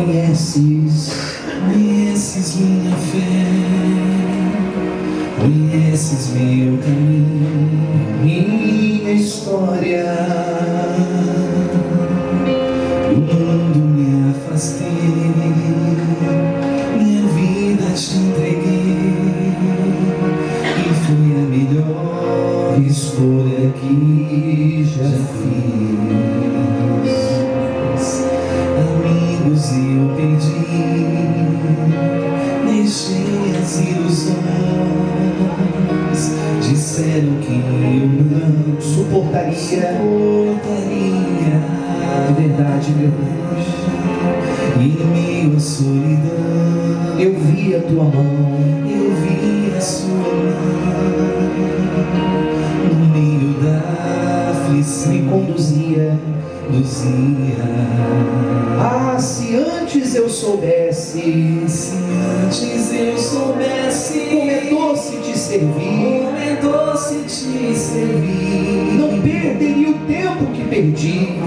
conheces minha fé, conheces meu caminho, minha história. Do mundo me afastei, minha vida te entreguei, e foi a melhor escolha que já fiz. Amigos eu perdi, deixei as ilusões, disseram que eu não suportaria. De verdade, meu Deus, e em meio à solidão eu vi a tua mão, eu vi a sua mão, no meio da aflição me conduzia. Ah, se antes eu soubesse, como é doce te servir, não perderia o tempo que perdi,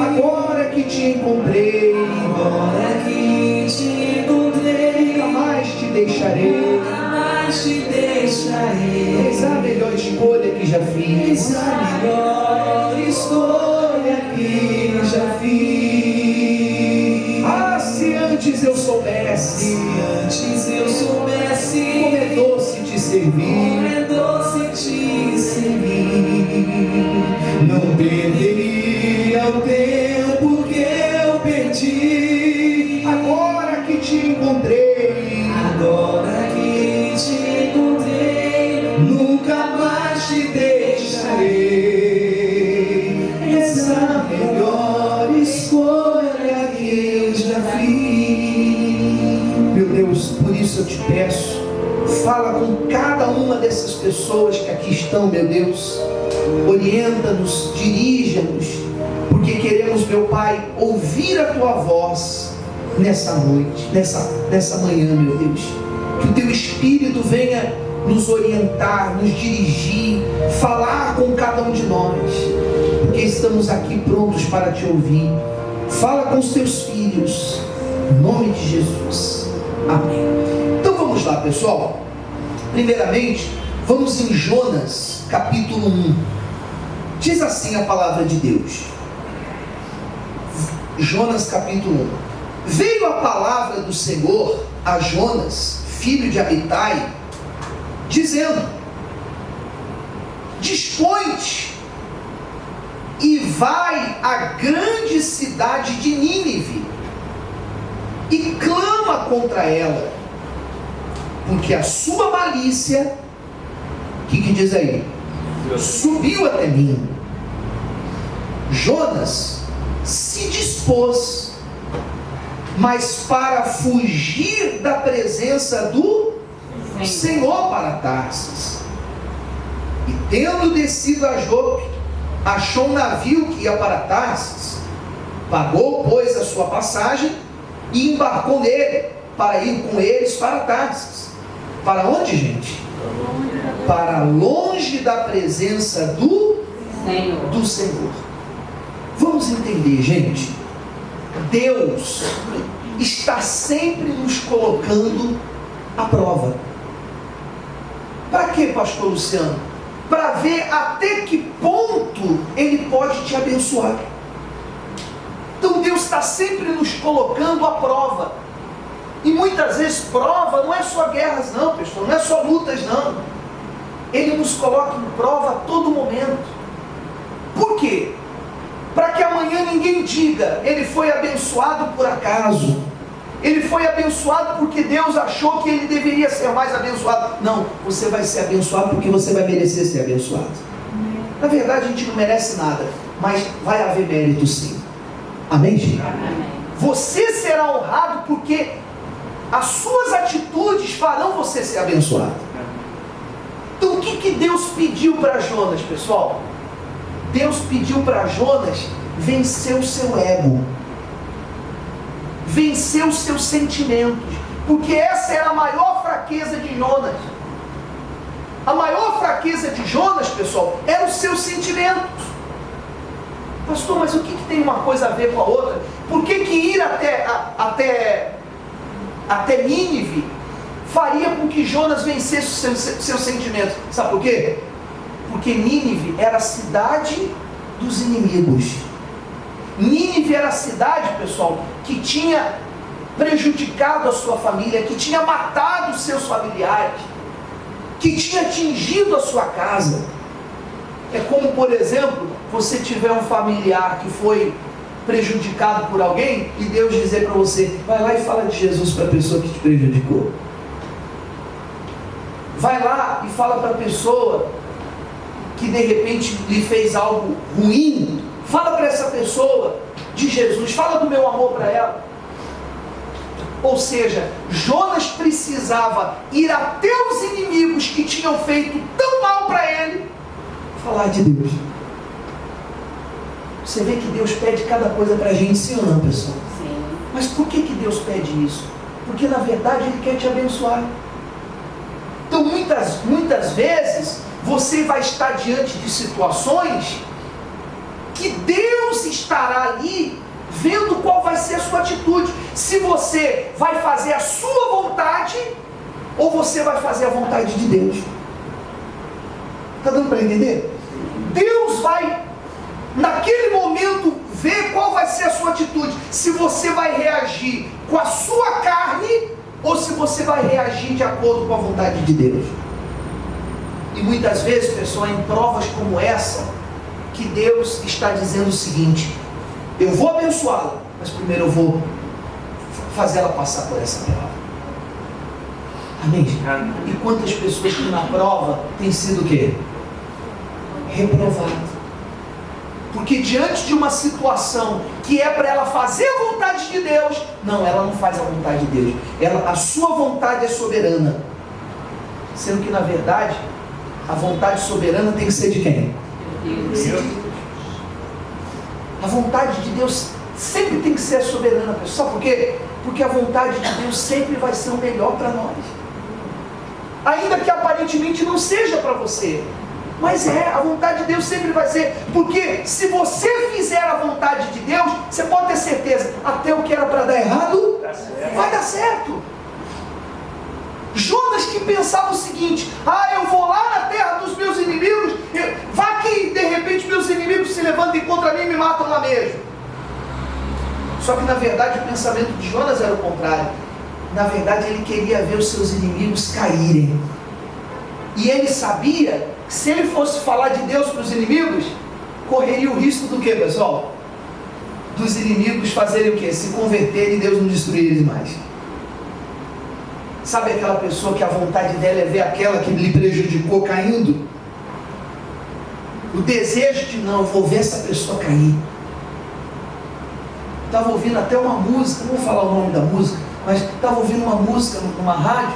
agora que te encontrei, nunca mais te deixarei. Eis a melhor escolha que já fiz. Ah, se antes eu soubesse, como é doce te servir, não perderia o tempo que eu perdi. Agora que te encontrei, nunca mais te deixarei. Essa melhor escolha que eu já fiz. Meu Deus, por isso eu te peço, fala com cada uma dessas pessoas que aqui estão, meu Deus. Orienta-nos, dirija-nos, porque queremos, meu Pai, ouvir a tua voz nessa noite, nessa manhã, meu Deus. Que o teu Espírito venha nos orientar, nos dirigir, falar com cada um de nós, porque estamos aqui prontos para te ouvir. Fala com os teus filhos, em nome de Jesus, amém. Então vamos lá, pessoal. Primeiramente, vamos em Jonas, capítulo 1. Diz assim a palavra de Deus. Jonas, capítulo 1. Veio a palavra do Senhor a Jonas, filho de Amitai, dizendo: dispõe-te e vai à grande cidade de Nínive e clama contra ela, porque a sua malícia, o que diz aí? Subiu até mim. Jonas se dispôs, mas para fugir da presença do Senhor para Tarsis. E tendo descido a Jope, achou um navio que ia para Tarsis, pagou, pois, a sua passagem e embarcou nele para ir com eles para Tarsis. Para onde, gente? Para longe da presença do Senhor. Vamos entender, gente. Deus está sempre nos colocando à prova. Para quê, pastor Luciano? Para ver até que ponto Ele pode te abençoar. Então Deus está sempre nos colocando à prova. E muitas vezes prova não é só guerras não, pessoal, não é só lutas não. Ele nos coloca em prova a todo momento. Por quê? Para que amanhã ninguém diga, ele foi abençoado por acaso. Ele foi abençoado porque Deus achou que ele deveria ser mais abençoado. Não, você vai ser abençoado porque você vai merecer ser abençoado. Na verdade a gente não merece nada, mas vai haver mérito sim. Amém, gente? Amém. Você será honrado porque as suas atitudes farão você ser abençoado. Então o que Deus pediu para Jonas, pessoal? Deus pediu para Jonas vencer o seu ego, vencer os seus sentimentos, porque essa era a maior fraqueza de Jonas. A maior fraqueza de Jonas, pessoal, eram os seus sentimentos. Pastor, mas o que tem uma coisa a ver com a outra? Por que ir até Nínive faria com que Jonas vencesse os seus sentimentos? Sabe por quê? Porque Nínive era a cidade dos inimigos. Nínive era a cidade, pessoal, que tinha prejudicado a sua família, que tinha matado os seus familiares, que tinha atingido a sua casa. É como, por exemplo, você tiver um familiar que foi prejudicado por alguém e Deus dizer para você: vai lá e fala de Jesus para a pessoa que te prejudicou. Vai lá e fala para a pessoa que de repente lhe fez algo ruim. Fala para essa pessoa de Jesus, fala do meu amor para ela. Ou seja, Jonas precisava ir até os inimigos que tinham feito tão mal para ele, falar de Deus. Você vê que Deus pede cada coisa para a gente, sim ou não, pessoal? Sim. Mas por que Deus pede isso? Porque na verdade Ele quer te abençoar. Então muitas vezes você vai estar diante de situações que Deus estará ali vendo qual vai ser a sua atitude. Se você vai fazer a sua vontade ou você vai fazer a vontade de Deus. Está dando para entender? Deus vai, naquele momento, ver qual vai ser a sua atitude. Se você vai reagir com a sua carne ou se você vai reagir de acordo com a vontade de Deus. E muitas vezes, pessoal, em provas como essa, que Deus está dizendo o seguinte: eu vou abençoá-la, mas primeiro eu vou fazer ela passar por essa prova. Amém? E quantas pessoas que na prova têm sido o quê? Reprovado. Porque diante de uma situação que é para ela fazer a vontade de Deus, não, ela não faz a vontade de Deus. A sua vontade é soberana. Sendo que na verdade, a vontade soberana tem que ser de quem? Deus. A vontade de Deus sempre tem que ser soberana, pessoal. Sabe por quê? Porque a vontade de Deus sempre vai ser o melhor para nós. Ainda que aparentemente não seja para você. Mas a vontade de Deus sempre vai ser. Porque se você fizer a vontade de Deus, você pode ter certeza, até o que era para dar errado, vai dar certo. Jonas que pensava o seguinte: eu vou lá na terra dos meus inimigos, vá que de repente meus inimigos se levantem contra mim e me matam lá mesmo. Só que na verdade o pensamento de Jonas era o contrário. Na verdade ele queria ver os seus inimigos caírem. E ele sabia que se ele fosse falar de Deus para os inimigos, correria o risco do que, pessoal? Dos inimigos fazerem o que? Se converterem e Deus não destruir eles mais. Sabe aquela pessoa que a vontade dela é ver aquela que lhe prejudicou caindo? O desejo de, não, eu vou ver essa pessoa cair. Estava ouvindo até uma música, não vou falar o nome da música, mas estava ouvindo uma música numa rádio.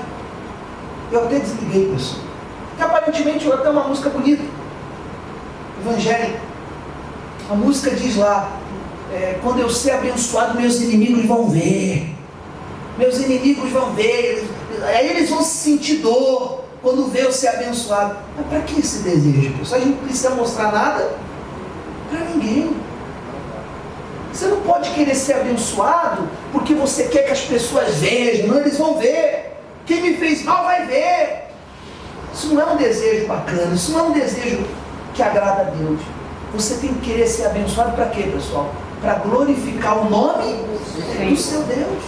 Eu até desliguei, pessoal. Que aparentemente até uma música bonita, evangélica. A música diz lá: quando eu ser abençoado, meus inimigos vão ver. Meus inimigos vão ver. Aí eles vão sentir dor quando vê eu ser abençoado. Mas para que esse desejo, pessoal? A gente não precisa mostrar nada para ninguém. Você não pode querer ser abençoado porque você quer que as pessoas vejam. Não, eles vão ver. Quem me fez mal vai ver. Isso não é um desejo bacana. Isso não é um desejo que agrada a Deus. Você tem que querer ser abençoado para quê, pessoal? Para glorificar o nome do seu Deus.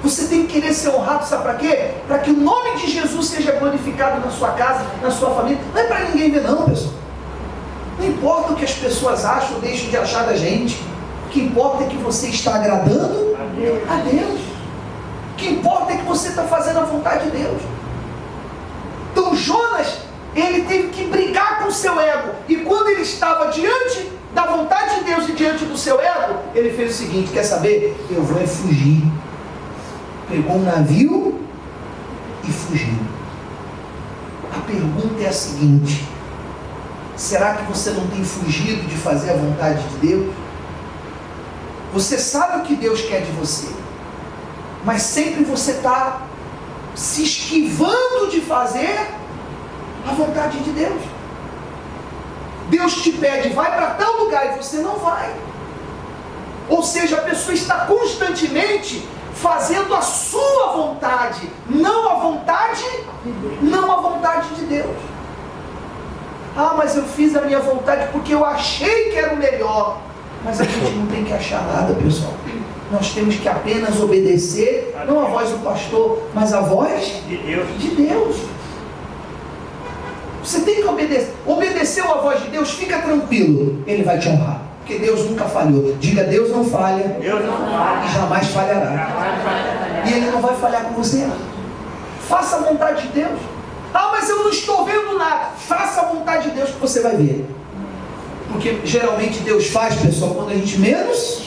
Você tem que querer ser honrado, sabe para quê? Para que o nome de Jesus seja glorificado na sua casa, na sua família. Não é para ninguém ver não, pessoal. Não importa o que as pessoas acham ou deixam de achar da gente. O que importa é que você está agradando a Deus. O que importa é que você está fazendo a vontade de Deus. Então Jonas, ele teve que brigar com o seu ego. E quando ele estava diante da vontade de Deus e diante do seu ego, ele fez o seguinte: quer saber? Eu vou fugir. Pegou um navio e fugiu. A pergunta é a seguinte: será que você não tem fugido de fazer a vontade de Deus? Você sabe o que Deus quer de você, mas sempre você está se esquivando de fazer a vontade de Deus. Deus te pede, vai para tal lugar, e você não vai. Ou seja, a pessoa está constantemente fazendo a sua vontade, não a vontade de Deus. Ah, mas eu fiz a minha vontade porque eu achei que era o melhor. Mas a gente não tem que achar nada, pessoal. Nós temos que apenas obedecer, não a voz do pastor, mas a voz de Deus. Você tem que obedecer. Obedeceu a voz de Deus, fica tranquilo, Ele vai te honrar. Porque Deus nunca falhou. Diga, Deus não falha, Deus não falha, e jamais falhará. E Ele não vai falhar com você. Faça a vontade de Deus. Ah, mas eu não estou vendo nada. Faça a vontade de Deus que você vai ver. Porque geralmente Deus faz, pessoal, quando a gente menos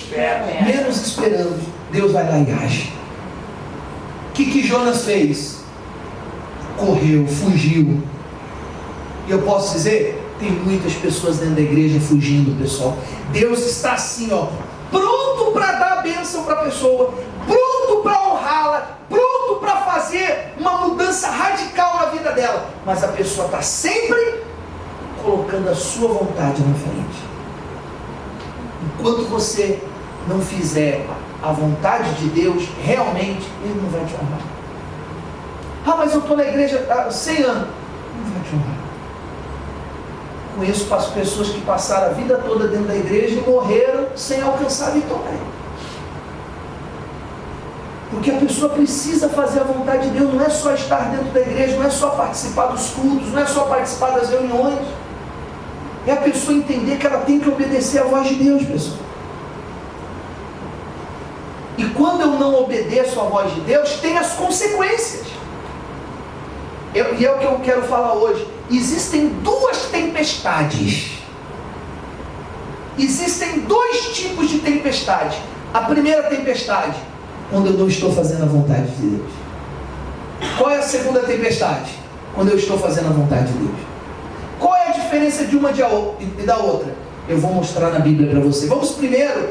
esperamos. Deus vai lá e age. O que Jonas fez? Correu, fugiu. E eu posso dizer, tem muitas pessoas dentro da igreja fugindo, pessoal. Deus está assim, ó, pronto para dar a bênção para a pessoa, pronto para honrá-la, pronto para fazer uma mudança radical na vida dela. Mas a pessoa está sempre colocando a sua vontade na frente. Enquanto você não fizer a vontade de Deus, realmente, Ele não vai te honrar. Ah, mas eu estou na igreja há 100 anos. Não vai te honrar. Conheço pessoas que passaram a vida toda dentro da igreja e morreram sem alcançar a vitória. Porque a pessoa precisa fazer a vontade de Deus, não é só estar dentro da igreja, não é só participar dos cultos, não é só participar das reuniões. É a pessoa entender que ela tem que obedecer a voz de Deus, pessoal. E quando eu não obedeço a voz de Deus, tem as consequências. E é o que eu quero falar hoje. Existem duas tempestades. Existem dois tipos de tempestade. A primeira tempestade, quando eu não estou fazendo a vontade de Deus. Qual é a segunda tempestade? Quando eu estou fazendo a vontade de Deus. Qual é a diferença de uma e da outra? Eu vou mostrar na Bíblia para você. Vamos primeiro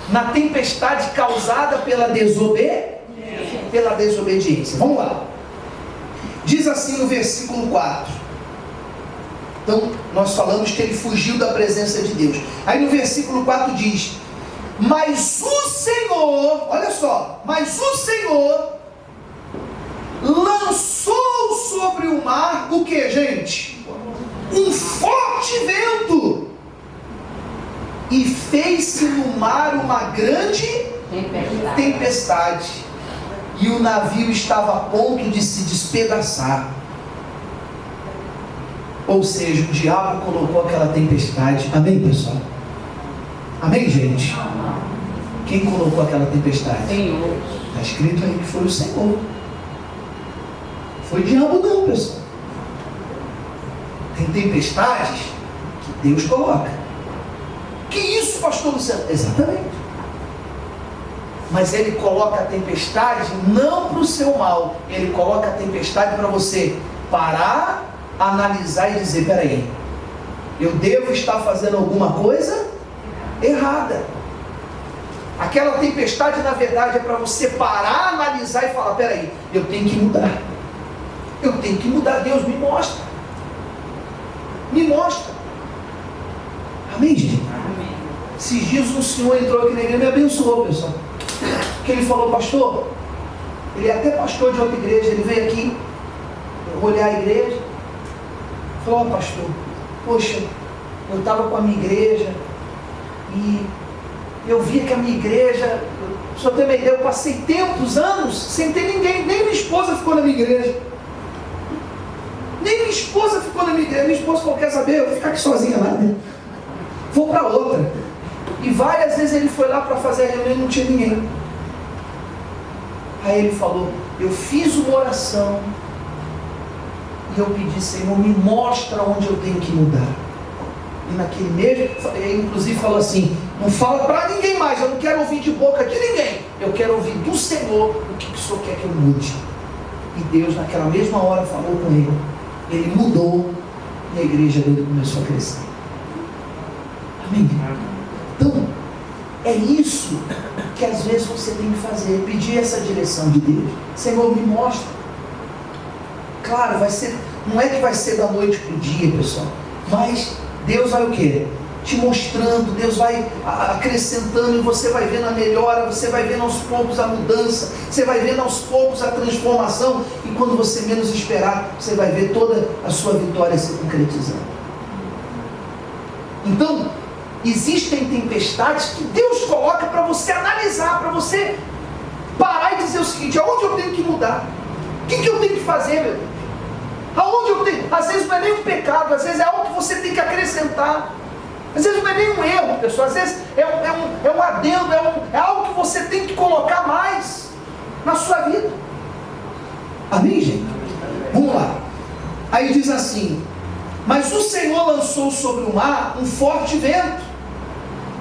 na tempestade causada pela desobediência. Vamos lá. Diz assim no versículo 4. Então, nós falamos que ele fugiu da presença de Deus. Aí no versículo 4 diz: mas o Senhor, olha só, mas o Senhor lançou sobre o mar o que, gente? Um forte vento, e fez-se no mar uma grande tempestade, e o navio estava a ponto de se despedaçar. Ou seja, o diabo colocou aquela tempestade. Amém, pessoal? Amém, gente? Quem colocou aquela tempestade? Senhor. Está escrito aí que foi o Senhor. Foi o diabo não, pessoal. Tem tempestades que Deus coloca. Que isso, pastor Luciano? Exatamente. Mas Ele coloca a tempestade não para o seu mal. Ele coloca a tempestade para você parar, analisar e dizer: peraí, eu devo estar fazendo alguma coisa errada. Aquela tempestade, na verdade, é para você parar, analisar e falar: peraí, eu tenho que mudar. Eu tenho que mudar. Deus me mostra. Me mostra. Amém, gente? Amém. Esses dias um senhor entrou aqui na igreja e me abençoou, pessoal. Que ele falou: pastor, ele é até pastor de outra igreja, ele veio aqui olhar a igreja. Falou: ó, pastor, poxa, eu estava com a minha igreja e eu via que a minha igreja, o senhor tem uma ideia, eu passei tempos, anos, sem ter ninguém, nem minha esposa ficou na minha igreja. Nem minha esposa ficou na minha igreja. Minha esposa falou: quer saber, eu vou ficar aqui sozinha lá, né? Vou para outra. E várias vezes ele foi lá para fazer a reunião e não tinha ninguém. Aí ele falou: eu fiz uma oração e eu pedi: Senhor, me mostra onde eu tenho que mudar. E naquele mesmo, ele inclusive falou assim: não fala para ninguém mais, eu não quero ouvir de boca de ninguém, eu quero ouvir do Senhor o que o Senhor quer que eu mude. E Deus naquela mesma hora falou com ele. Ele mudou e a igreja dele começou a crescer. Amém? Então, é isso que às vezes você tem que fazer, pedir essa direção de Deus. Senhor, me mostra. Claro, vai ser, não é que vai ser da noite para o dia, pessoal, mas Deus vai o quê? Te mostrando, Deus vai acrescentando, e você vai vendo a melhora, você vai vendo aos poucos a mudança, você vai vendo aos poucos a transformação, e quando você menos esperar, você vai ver toda a sua vitória se concretizando. Então, existem tempestades que Deus coloca para você analisar, para você parar e dizer o seguinte: aonde eu tenho que mudar? O que eu tenho que fazer, meu Deus? Aonde eu tenho? Às vezes não é nem um pecado, às vezes é algo que você tem que acrescentar. Às vezes não é nem um erro, pessoal. Às vezes é um adendo, é algo que você tem que colocar mais na sua vida. Amém, gente? Vamos lá. Aí diz assim: mas o Senhor lançou sobre o mar um forte vento,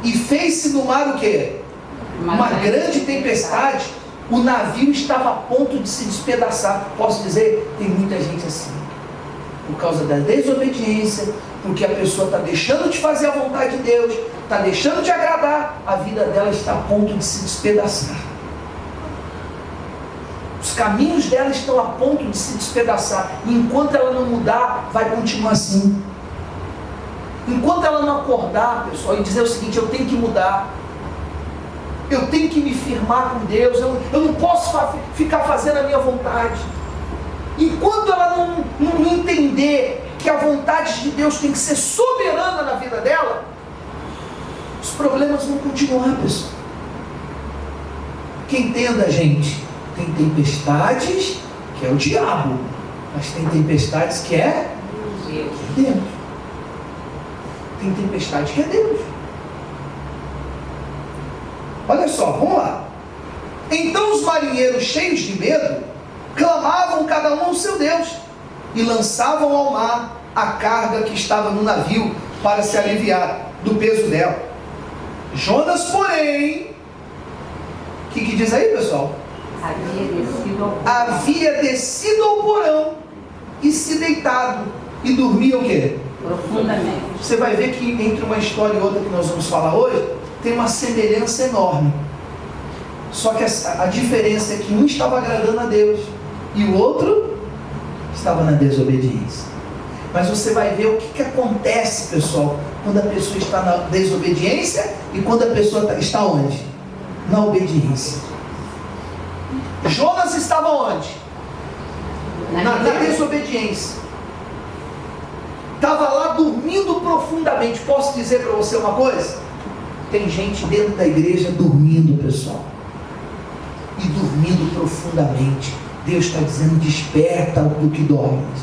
e fez-se no mar o quê? Uma grande tempestade. O navio estava a ponto de se despedaçar. Posso dizer, tem muita gente assim, por causa da desobediência, porque a pessoa está deixando de fazer a vontade de Deus, está deixando de agradar, a vida dela está a ponto de se despedaçar. Os caminhos dela estão a ponto de se despedaçar, e enquanto ela não mudar, vai continuar assim. Enquanto ela não acordar, pessoal, e dizer o seguinte: eu tenho que mudar, eu tenho que me firmar com Deus, eu não posso ficar fazendo a minha vontade. Enquanto ela não entender que a vontade de Deus tem que ser soberana na vida dela, os problemas vão continuar, pessoal. Que entenda, gente, tem tempestades que é o diabo, mas tem tempestades que é Deus. Tem tempestade que é Deus. Olha só, vamos lá. Então os marinheiros, cheios de medo, clamavam cada um ao seu Deus, e lançavam ao mar a carga que estava no navio, para se aliviar do peso dela. Jonas, porém, o que diz aí, pessoal? Havia descido ao porão e se deitado, e dormia o quê? Profundamente. Você vai ver que entre uma história e outra que nós vamos falar hoje, tem uma semelhança enorme. Só que a diferença é que um estava agradando a Deus e o outro estava na desobediência. Mas você vai ver o que acontece, pessoal, quando a pessoa está na desobediência e quando a pessoa está onde? Na obediência. Jonas estava onde? Na desobediência. Estava lá dormindo profundamente. Posso dizer para você uma coisa? Tem gente dentro da igreja dormindo, pessoal, e dormindo profundamente. Deus está dizendo: desperta, ó tu que dormes.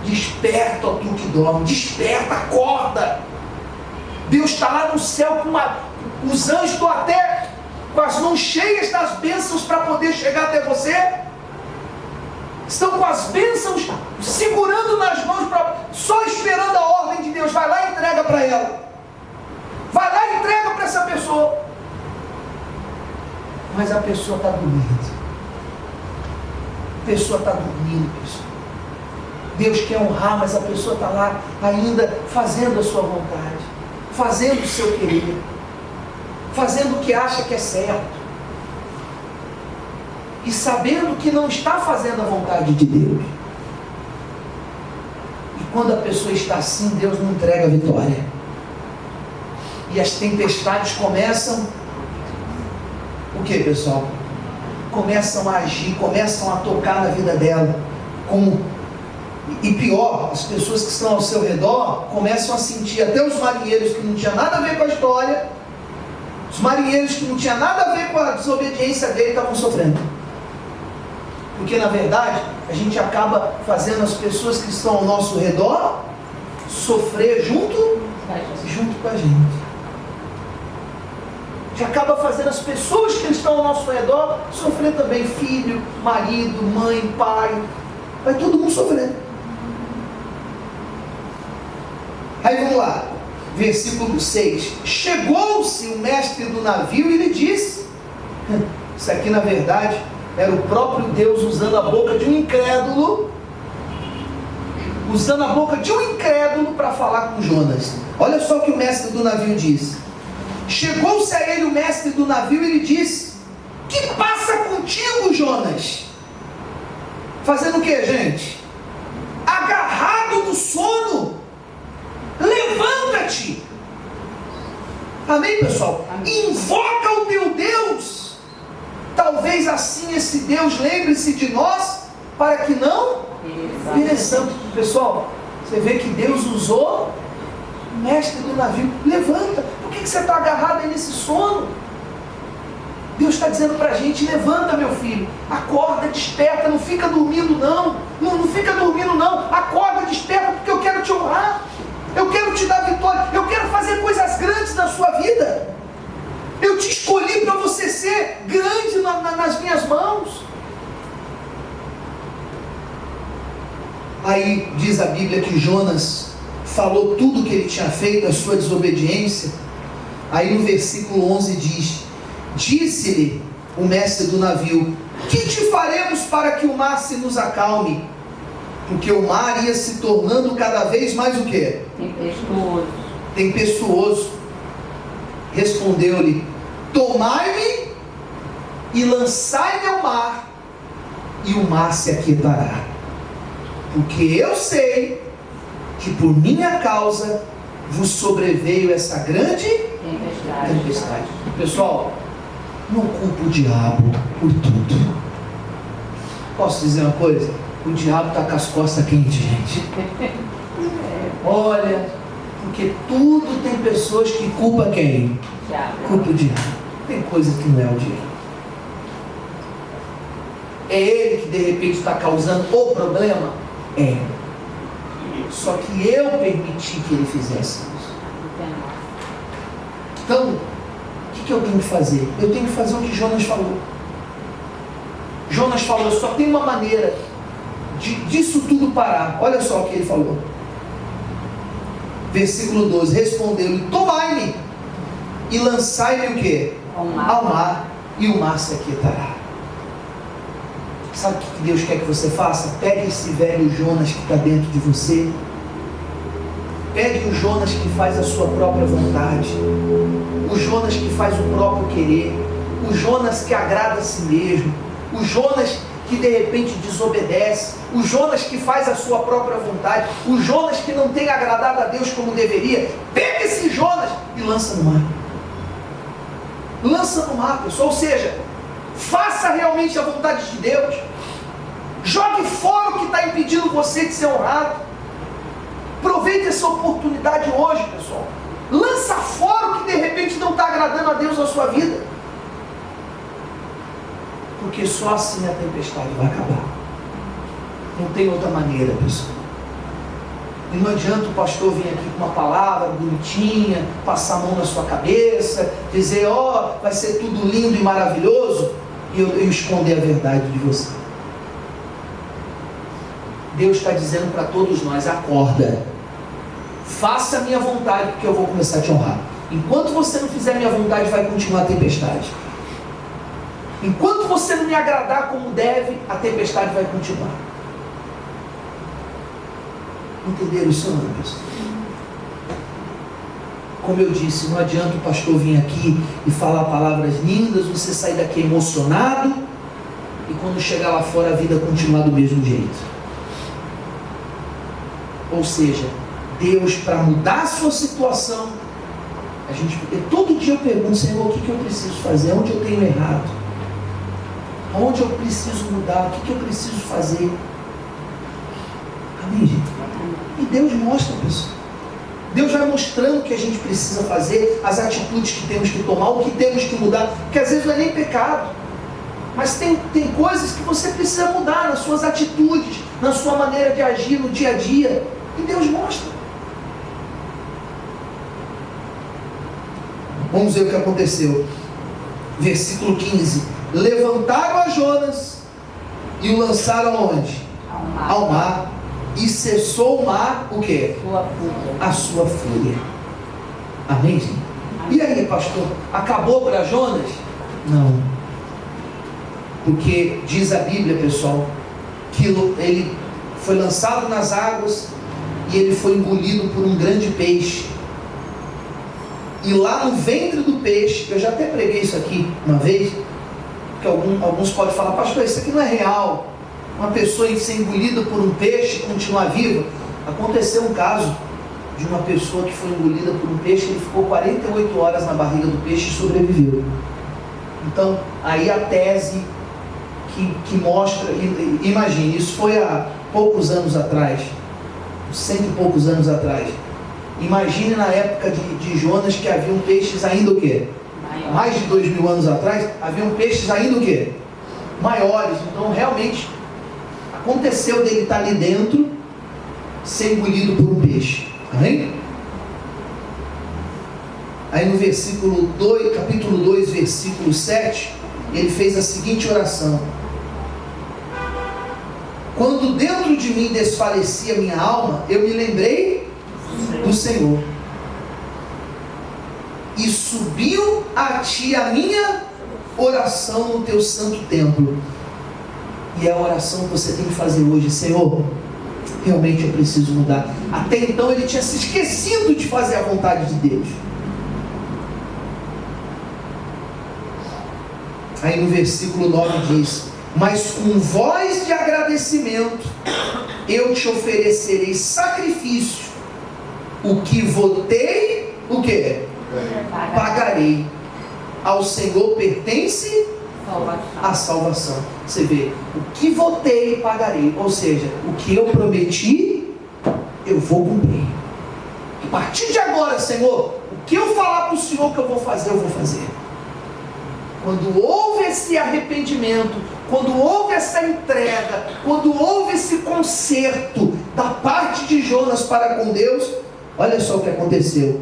Desperta, ó tu que dormes. Desperta, acorda. Deus está lá no céu com os anjos estão até com as mãos cheias das bênçãos para poder chegar até você. Estão com as bênçãos segurando nas mãos, só esperando a ordem de Deus. Vai lá e entrega para ela. Vai lá e entrega para essa pessoa. Mas a pessoa está dormindo. A pessoa está dormindo, pessoal. Deus quer honrar, mas a pessoa está lá ainda fazendo a sua vontade, fazendo o seu querer, fazendo o que acha que é certo, e sabendo que não está fazendo a vontade de Deus. E quando a pessoa está assim, Deus não entrega a vitória. E as tempestades começam, o que, pessoal? Começam a agir, começam a tocar na vida dela. E pior, as pessoas que estão ao seu redor começam a sentir, até os marinheiros que não tinham nada a ver com a história, os marinheiros que não tinham nada a ver com a desobediência dele, estavam sofrendo. Porque na verdade, a gente acaba fazendo as pessoas que estão ao nosso redor sofrer junto com a gente. A gente acaba fazendo as pessoas que estão ao nosso redor sofrer também. Filho, marido, mãe, pai. Vai todo mundo sofrendo. Aí vamos lá. Versículo 6. Chegou-se o mestre do navio e lhe disse... Isso aqui na verdade era o próprio Deus usando a boca de um incrédulo. Usando a boca de um incrédulo para falar com Jonas. Olha só o que o mestre do navio disse. Chegou-se a ele o mestre do navio e lhe disse: que passa contigo, Jonas? Fazendo o que, gente? Agarrado no sono. Amém, pessoal? Amém. Invoca o teu Deus. Talvez assim esse Deus lembre-se de nós, para que não pereçamos. Pessoal, você vê que Deus usou o mestre do navio. Levanta. Por que você está agarrado aí nesse sono? Deus está dizendo para a gente: levanta, meu filho, acorda, desperta, não fica dormindo não, não fica dormindo não, acorda, desperta, porque eu quero te honrar, eu quero te dar vitória, eu quero fazer coisas grandes na sua vida, eu te escolhi para você ser grande nas minhas mãos. Aí diz a Bíblia que Jonas falou tudo o que ele tinha feito, a sua desobediência. Aí no versículo 11 diz: disse-lhe o mestre do navio: que te faremos para que o mar se nos acalme? Porque o mar ia se tornando cada vez mais o quê? Tempestuoso. Respondeu-lhe: tomai-me e lançai-me ao mar, e o mar se aquietará. Porque eu sei que por minha causa vos sobreveio essa grande tempestade. Pessoal, não culpa o diabo por tudo. Posso dizer uma coisa? O diabo está com as costas quentes, gente. Olha, porque tudo tem pessoas que culpam quem? Culpa o diabo. Tem coisa que não é o diabo. É ele que de repente está causando o problema? É. Só que eu permiti que ele fizesse isso. Então, o que eu tenho que fazer? Eu tenho que fazer o que Jonas falou. Jonas falou: só tem uma maneira disso tudo parar. Olha só o que ele falou. Versículo 12: respondeu-lhe: tomai-me e lançai-me o quê? Ao mar, e o mar se aquietará. Sabe o que Deus quer que você faça? Pegue esse velho Jonas que está dentro de você. Pegue o Jonas que faz a sua própria vontade, o Jonas que faz o próprio querer, o Jonas que agrada a si mesmo, o Jonas que de repente desobedece, o Jonas que faz a sua própria vontade, o Jonas que não tem agradado a Deus como deveria. Pega esse Jonas e lança no mar. Lança no mar, pessoal. Ou seja, faça realmente a vontade de Deus. Jogue fora o que está impedindo você de ser honrado. Aproveite essa oportunidade hoje, pessoal. Lança fora o que de repente não está agradando a Deus na sua vida. Porque só assim a tempestade vai acabar. Não tem outra maneira, pessoal. E não adianta o pastor vir aqui com uma palavra bonitinha, passar a mão na sua cabeça, dizer: ó, vai ser tudo lindo e maravilhoso, e eu esconder a verdade de você. Deus está dizendo para todos nós: acorda, faça a minha vontade, porque eu vou começar a te honrar. Enquanto você não fizer a minha vontade, vai continuar a tempestade. Enquanto você não me agradar como deve, a tempestade vai continuar. Entenderam isso não, pessoal? Como eu disse, não adianta o pastor vir aqui e falar palavras lindas, você sair daqui emocionado, e quando chegar lá fora a vida continuar do mesmo jeito. Ou seja, Deus, para mudar a sua situação, todo dia eu pergunto: Senhor, o que eu preciso fazer? Onde eu tenho errado? Onde eu preciso mudar? O que eu preciso fazer? Amém, gente? E Deus mostra, pessoal. Deus vai mostrando o que a gente precisa fazer, as atitudes que temos que tomar, o que temos que mudar, porque às vezes não é nem pecado, mas tem coisas que você precisa mudar nas suas atitudes, na sua maneira de agir no dia a dia, e Deus mostra. Vamos ver o que aconteceu. Versículo 15: levantaram a Jonas e o lançaram onde? Ao mar. E cessou o mar, o quê? A sua fúria. Amém, gente? E aí, pastor, acabou para Jonas? Não. Porque diz a Bíblia, pessoal, que ele foi lançado nas águas e ele foi engolido por um grande peixe. E lá no ventre do peixe, eu já até preguei isso aqui uma vez, que alguns podem falar: pastor, isso aqui não é real. Uma pessoa ser engolida por um peixe e continuar viva. Aconteceu um caso de uma pessoa que foi engolida por um peixe. Ele ficou 48 horas na barriga do peixe e sobreviveu. Então, aí a tese que mostra, imagine, isso foi há poucos anos atrás, 100 e poucos anos atrás. Imagine na época de Jonas, que haviam peixes ainda o quê? Mais de 2000 anos atrás, haviam peixes ainda o quê? Maiores. Então realmente aconteceu dele estar ali dentro, ser engolido por um peixe. Amém? Aí no versículo 2, capítulo 2, versículo 7, ele fez a seguinte oração: quando dentro de mim desfalecia minha alma, eu me lembrei do Senhor, e subiu a ti a minha oração no teu santo templo. E é a oração que você tem que fazer hoje: Senhor, realmente eu preciso mudar. Até então ele tinha se esquecido de fazer a vontade de Deus. Aí no versículo 9 diz: mas com voz de agradecimento eu te oferecerei sacrifício, o que votei, o que? Pagarei. Ao Senhor pertence a salvação. Você vê, o que votei, pagarei. Ou seja, o que eu prometi, eu vou cumprir. A partir de agora, Senhor, o que eu falar para o Senhor que eu vou fazer, eu vou fazer. Quando houve esse arrependimento, quando houve essa entrega, quando houve esse conserto da parte de Jonas para com Deus, olha só o que aconteceu.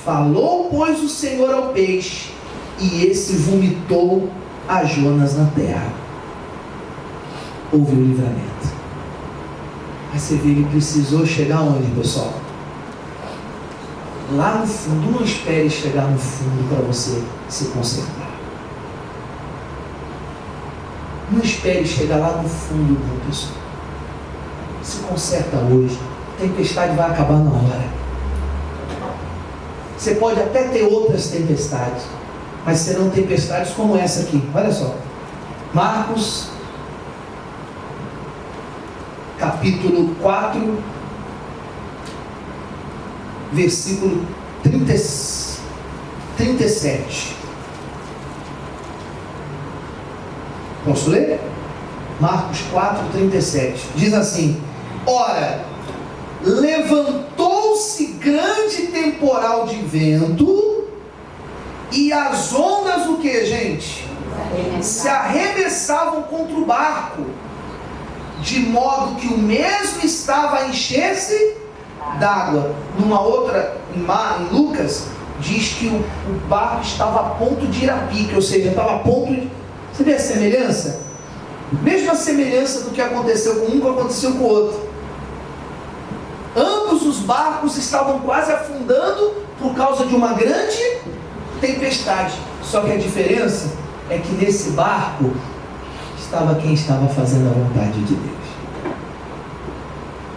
Falou, pois, o Senhor ao peixe, e esse vomitou a Jonas na terra. Houve o livramento. Aí você vê, ele precisou chegar onde, pessoal? Lá no fundo. Não espere chegar no fundo para você se consertar. Não espere chegar lá no fundo, não, pessoal. Se conserta hoje. A tempestade vai acabar na hora. Você pode até ter outras tempestades, mas serão tempestades como essa aqui. Olha só. Marcos, capítulo 4, versículo 37. Posso ler? Marcos 4, 37. Diz assim: ora, levantou-se grande temporal de vento, e as ondas, o que, gente? Se arremessavam contra o barco, de modo que o mesmo estava a encher-se d'água. Numa outra, em Lucas, diz que o barco estava a ponto de ir a pique, ou seja, estava a ponto de... Você vê a semelhança? Mesma semelhança do que aconteceu com um, que aconteceu com o outro. Ambos os barcos estavam quase afundando por causa de uma grande tempestade. Só que a diferença é que nesse barco estava quem estava fazendo a vontade de Deus,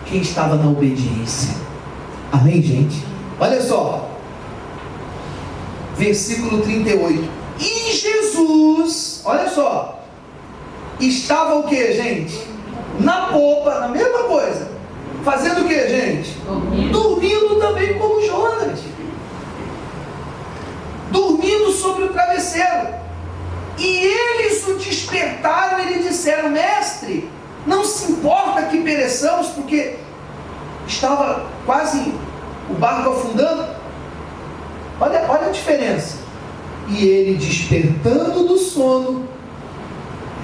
quem estava na obediência. Amém, gente? Olha só, versículo 38. E Jesus, olha só, estava o que, gente? Na popa, na mesma coisa. Fazendo o que, gente? Dormindo também como Jonas. Dormindo sobre o travesseiro. E eles o despertaram e lhe disseram: mestre, não se importa que pereçamos, porque estava quase o barco afundando. Olha a diferença. E ele, despertando do sono,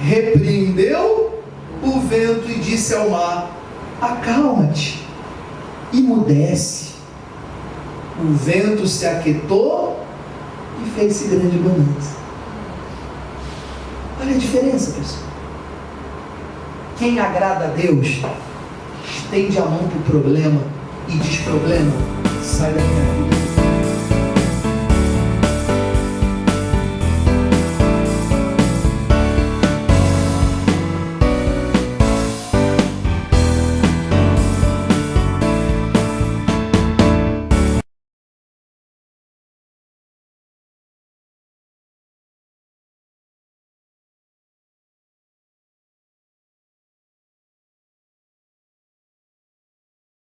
repreendeu o vento e disse ao mar: acalma-te, emudece. O vento se aquietou e fez-se grande bonança. Olha a diferença, pessoal. Quem agrada a Deus estende a mão para o problema e diz: problema, sai da minha vida.